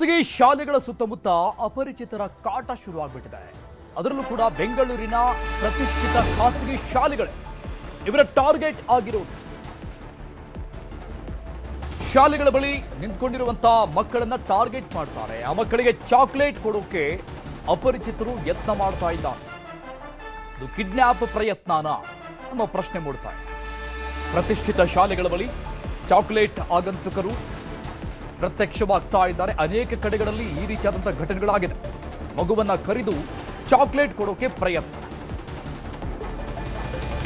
ಖಾಸಗಿ ಶಾಲೆಗಳ ಸುತ್ತಮುತ್ತ ಅಪರಿಚಿತರ ಕಾಟ ಶುರುವಾಗ್ಬಿಟ್ಟಿದೆ. ಅದರಲ್ಲೂ ಕೂಡ ಬೆಂಗಳೂರಿನ ಪ್ರತಿಷ್ಠಿತ ಖಾಸಗಿ ಶಾಲೆಗಳೇ ಇವರ ಟಾರ್ಗೆಟ್ ಆಗಿರುವುದು. ಶಾಲೆಗಳ ಬಳಿ ನಿಂತ್ಕೊಂಡಿರುವಂತಹ ಮಕ್ಕಳನ್ನ ಟಾರ್ಗೆಟ್ ಮಾಡ್ತಾರೆ. ಆ ಮಕ್ಕಳಿಗೆ ಚಾಕ್ಲೇಟ್ ಕೊಡೋಕೆ ಅಪರಿಚಿತರು ಯತ್ನ ಮಾಡ್ತಾ ಇದ್ದಾರೆ. ಇದು ಕಿಡ್ನಾಪ್ ಪ್ರಯತ್ನನಾ ಅನ್ನೋ ಪ್ರಶ್ನೆ ಮೂಡ್ತಾ ಇದೆ. ಪ್ರತಿಷ್ಠಿತ ಶಾಲೆಗಳ ಬಳಿ ಚಾಕ್ಲೇಟ್ ಆಗಂತುಕರು ಪ್ರತ್ಯಕ್ಷವಾಗ್ತಾ ಇದ್ದಾರೆ. ಅನೇಕ ಕಡೆಗಳಲ್ಲಿ ಈ ರೀತಿಯಾದಂತಹ ಘಟನೆಗಳಾಗಿದೆ. ಮಗುವನ್ನ ಕರೆದು ಚಾಕ್ಲೇಟ್ ಕೊಡೋಕೆ ಪ್ರಯತ್ನ.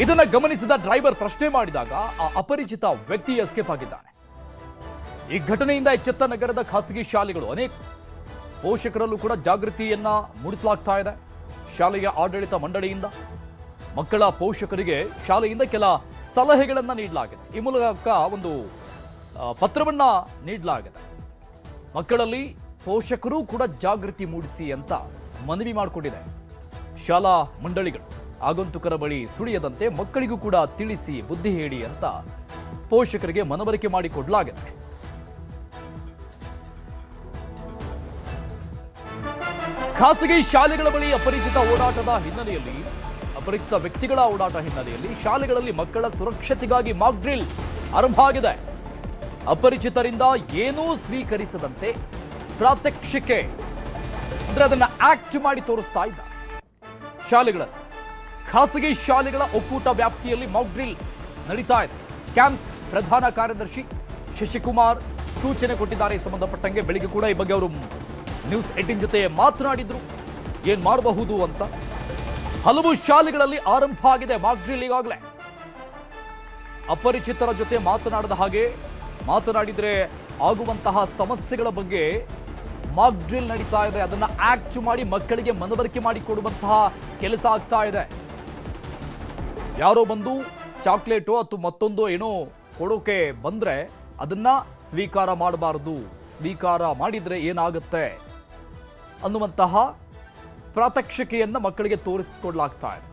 ಇದನ್ನ ಗಮನಿಸಿದ ಡ್ರೈವರ್ ಪ್ರಶ್ನೆ ಮಾಡಿದಾಗ ಆ ಅಪರಿಚಿತ ವ್ಯಕ್ತಿ ಎಸ್ಕೇಪ್ ಆಗಿದ್ದಾನೆ. ಈ ಘಟನೆಯಿಂದ ಎಚ್ಚೆತ್ತ ನಗರದ ಖಾಸಗಿ ಶಾಲೆಗಳು ಅನೇಕ ಪೋಷಕರಲ್ಲೂ ಕೂಡ ಜಾಗೃತಿಯನ್ನ ಮೂಡಿಸಲಾಗ್ತಾ ಇದೆ. ಶಾಲೆಯ ಆಡಳಿತ ಮಂಡಳಿಯಿಂದ ಮಕ್ಕಳ ಪೋಷಕರಿಗೆ ಶಾಲೆಯಿಂದ ಕೆಲ ಸಲಹೆಗಳನ್ನ ನೀಡಲಾಗಿದೆ. ಈ ಮೂಲಕ ಒಂದು ಪತ್ರವನ್ನ ನೀಡಲಾಗಿದೆ. ಮಕ್ಕಳಲ್ಲಿ ಪೋಷಕರು ಕೂಡ ಜಾಗೃತಿ ಮೂಡಿಸಿ ಅಂತ ಮನವಿ ಮಾಡಿಕೊಂಡಿದೆ. ಶಾಲಾ ಮಂಡಳಿಗಳು ಆಗಂತುಕರ ಬಳಿ ಸುಳಿಯದಂತೆ ಮಕ್ಕಳಿಗೂ ಕೂಡ ತಿಳಿಸಿ ಬುದ್ಧಿ ಹೇಳಿ ಅಂತ ಪೋಷಕರಿಗೆ ಮನವರಿಕೆ ಮಾಡಿಕೊಡಲಾಗಿದೆ. ಖಾಸಗಿ ಶಾಲೆಗಳ ಬಳಿ ಅಪರಿಚಿತ ವ್ಯಕ್ತಿಗಳ ಓಡಾಟ ಹಿನ್ನೆಲೆಯಲ್ಲಿ ಶಾಲೆಗಳಲ್ಲಿ ಮಕ್ಕಳ ಸುರಕ್ಷತೆಗಾಗಿ ಮಾಕ್ ಡ್ರಿಲ್ ಆರಂಭ ಆಗಿದೆ. ಅಪರಿಚಿತರಿಂದ ಏನೂ ಸ್ವೀಕರಿಸದಂತೆ ಪ್ರಾತ್ಯಕ್ಷಿಕೆ ಅಂದ್ರೆ ಅದನ್ನ ಆಕ್ಟ್ ಮಾಡಿ ತೋರಿಸ್ತಾ ಇದ್ದ ಶಾಲೆಗಳಲ್ಲಿ. ಖಾಸಗಿ ಶಾಲೆಗಳ ಒಕ್ಕೂಟ ವ್ಯಾಪ್ತಿಯಲ್ಲಿ ಮಾಕ್ ಡ್ರಿಲ್ ನಡೀತಾ ಇದೆ. ಕ್ಯಾಂಪ್ಸ್ ಪ್ರಧಾನ ಕಾರ್ಯದರ್ಶಿ ಶಶಿಕುಮಾರ್ ಸೂಚನೆ ಕೊಟ್ಟಿದ್ದಾರೆ. ಸಂಬಂಧಪಟ್ಟಂಗೆ ಬೆಳಿಗ್ಗೆ ಕೂಡ ಈ ಬಗ್ಗೆ ಅವರು ನ್ಯೂಸ್ 18 ಜೊತೆ ಮಾತನಾಡಿದ್ರು. ಏನ್ ಮಾಡಬಹುದು ಅಂತ ಹಲವು ಶಾಲೆಗಳಲ್ಲಿ ಆರಂಭ ಆಗಿದೆ ಮಾಕ್ ಡ್ರಿಲ್. ಈಗಾಗಲೇ ಅಪರಿಚಿತರ ಜೊತೆ ಮಾತನಾಡದ ಹಾಗೆ ಮಾತನಾಡಿದ್ರೆ ಆಗುವಂತಹ ಸಮಸ್ಯೆಗಳ ಬಗ್ಗೆ ಮಾಕ್ ಡ್ರಿಲ್ ನಡೀತಾ ಇದೆ. ಅದನ್ನ ಆಕ್ಟ್ ಮಾಡಿ ಮಕ್ಕಳಿಗೆ ಮನವರಿಕೆ ಮಾಡಿ ಕೊಡುವಂತಹ ಕೆಲಸ ಆಗ್ತಾ ಇದೆ. ಯಾರೋ ಬಂದು ಚಾಕ್ಲೇಟೋ ಅಥವಾ ಮತ್ತೊಂದು ಏನೋ ಕೊಡೋಕೆ ಬಂದ್ರೆ ಅದನ್ನ ಸ್ವೀಕಾರ ಮಾಡಬಾರದು, ಸ್ವೀಕಾರ ಮಾಡಿದ್ರೆ ಏನಾಗುತ್ತೆ ಅನ್ನುವಂತಹ ಪ್ರಾತ್ಯಕ್ಷಿಕೆಯನ್ನ ಮಕ್ಕಳಿಗೆ ತೋರಿಸಿಕೊಡ್ಲಾಗ್ತಾ ಇದೆ.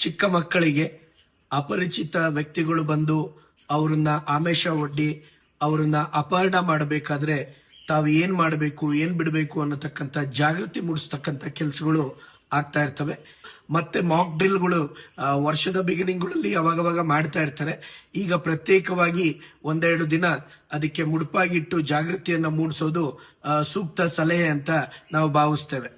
ಚಿಕ್ಕ ಮಕ್ಕಳಿಗೆ ಅಪರಿಚಿತ ವ್ಯಕ್ತಿಗಳು ಬಂದು ಅವರನ್ನ ಆಮಿಷ ಒಡ್ಡಿ ಅವರನ್ನ ಅಪಹರಣ ಮಾಡಬೇಕಾದ್ರೆ ತಾವು ಏನ್ ಮಾಡಬೇಕು ಏನ್ ಬಿಡಬೇಕು ಅನ್ನತಕ್ಕಂಥ ಜಾಗೃತಿ ಮೂಡಿಸ್ತಕ್ಕಂಥ ಕೆಲಸಗಳು ಆಗ್ತಾ ಇರ್ತವೆ. ಮತ್ತೆ ಮಾಕ್ ಡ್ರಿಲ್ಗಳು ವರ್ಷದ ಬಿಗಿನಿಂಗ್ಗಳಲ್ಲಿ ಅವಾಗವಾಗ ಮಾಡ್ತಾ ಇರ್ತಾರೆ. ಈಗ ಪ್ರತ್ಯೇಕವಾಗಿ ಒಂದೆರಡು ದಿನ ಅದಕ್ಕೆ ಮುಡುಪಾಗಿಟ್ಟು ಜಾಗೃತಿಯನ್ನ ಮೂಡಿಸೋದು ಸೂಕ್ತ ಸಲಹೆ ಅಂತ ನಾವು ಭಾವಿಸ್ತೇವೆ.